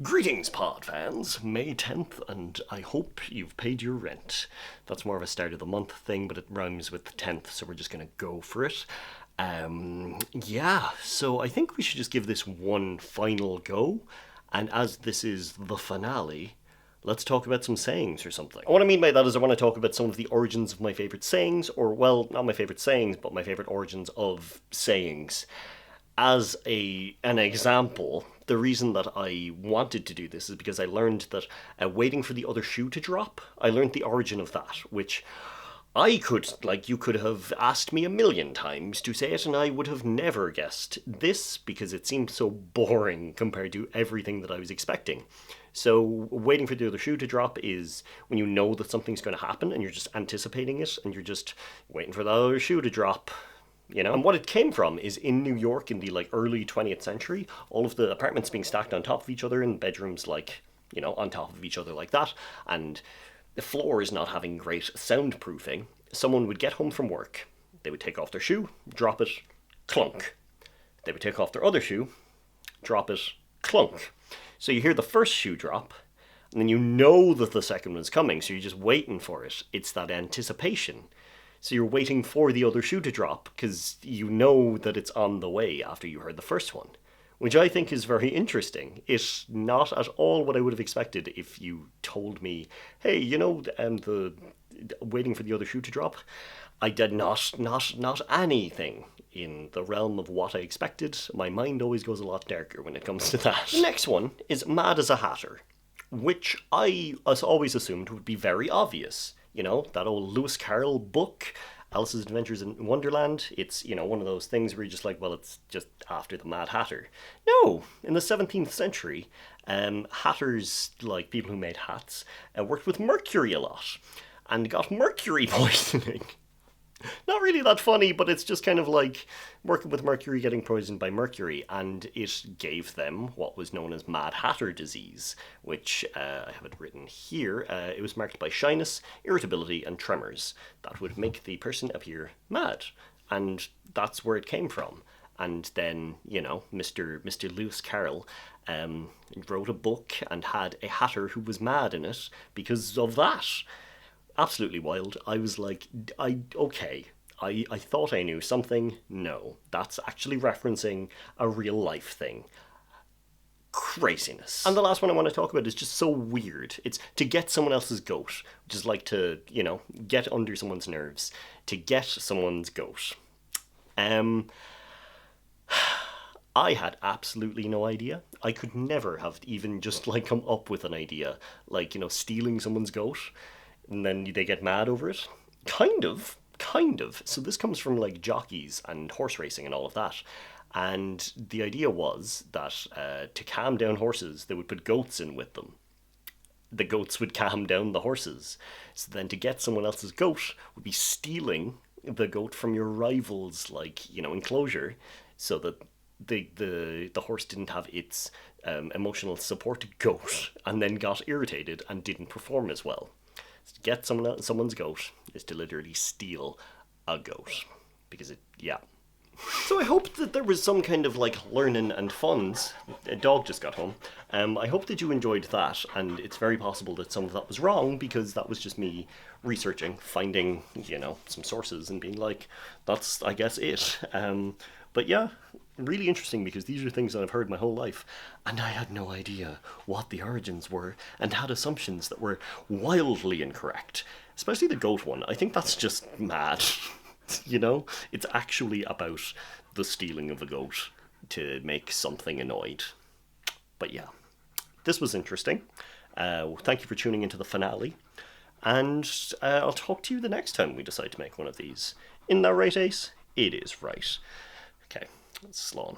Greetings, pod fans. May 10th, and I hope you've paid your rent. That's more of a start of the month thing, but it rhymes with the 10th, so we're just gonna go for it. So I think we should just give this one final go, and as this is the finale, let's talk about some sayings or something. What I mean by that is I want to talk about some of the origins of my favourite sayings, or, well, not my favourite sayings, but my favourite origins of sayings. As an example, the reason that I wanted to do this is because I learned that waiting for the other shoe to drop, I learned the origin of that, which you could have asked me a million times to say it and I would have never guessed this because it seemed so boring compared to everything that I was expecting. So waiting for the other shoe to drop is when you know that something's going to happen and you're just anticipating it and you're just waiting for the other shoe to drop. And what it came from is in New York in the early 20th century, all of the apartments being stacked on top of each other and bedrooms on top of each other like that, and the floors not having great soundproofing. Someone would get home from work, they would take off their shoe, drop it, clunk. They would take off their other shoe, drop it, clunk. So you hear the first shoe drop, and then you know that the second one's coming, so you're just waiting for it. It's that anticipation. So you're waiting for the other shoe to drop because you know that it's on the way after you heard the first one, which I think is very interesting. It's not at all what I would have expected if you told me, hey, the waiting for the other shoe to drop. I did not anything in the realm of what I expected. My mind always goes a lot darker when it comes to that. The next one is mad as a hatter, which I always assumed would be very obvious. That old Lewis Carroll book, Alice's Adventures in Wonderland. It's, one of those things where you're just like, well, it's just after the Mad Hatter. No, in the 17th century, hatters, like people who made hats, worked with mercury a lot and got mercury poisoning. Not really that funny, but it's just kind of like working with mercury, getting poisoned by mercury, and it gave them what was known as Mad Hatter disease, which I have it written here. It was marked by shyness, irritability, and tremors that would make the person appear mad, and that's where it came from. And then, Mr. Lewis Carroll wrote a book and had a hatter who was mad in it because of that. Absolutely wild. I was like, I thought I knew something. No, that's actually referencing a real life thing. Craziness. And the last one I want to talk about is just so weird. It's to get someone else's goat, which is like to, get under someone's nerves. To get someone's goat. I had absolutely no idea. I could never have even just come up with an idea. Stealing someone's goat. And then they get mad over it? Kind of. So this comes from jockeys and horse racing and all of that. And the idea was that to calm down horses, they would put goats in with them. The goats would calm down the horses. So then to get someone else's goat would be stealing the goat from your rival's enclosure, so that the horse didn't have its emotional support goat and then got irritated and didn't perform as well. To get someone's goat is to literally steal a goat. So I hope that there was some kind of learning and funds. A dog just got home. I hope that you enjoyed that, and it's very possible that some of that was wrong because that was just me researching, finding, some sources and being like, that's, I guess, it. But yeah, really interesting because these are things that I've heard my whole life and I had no idea what the origins were and had assumptions that were wildly incorrect. Especially the goat one. I think that's just mad. It's actually about the stealing of a goat to make something annoyed. But yeah, this was interesting. Thank you for tuning into the finale. And I'll talk to you the next time we decide to make one of these. Isn't that right, Ace? It is right. Okay, let's slow on.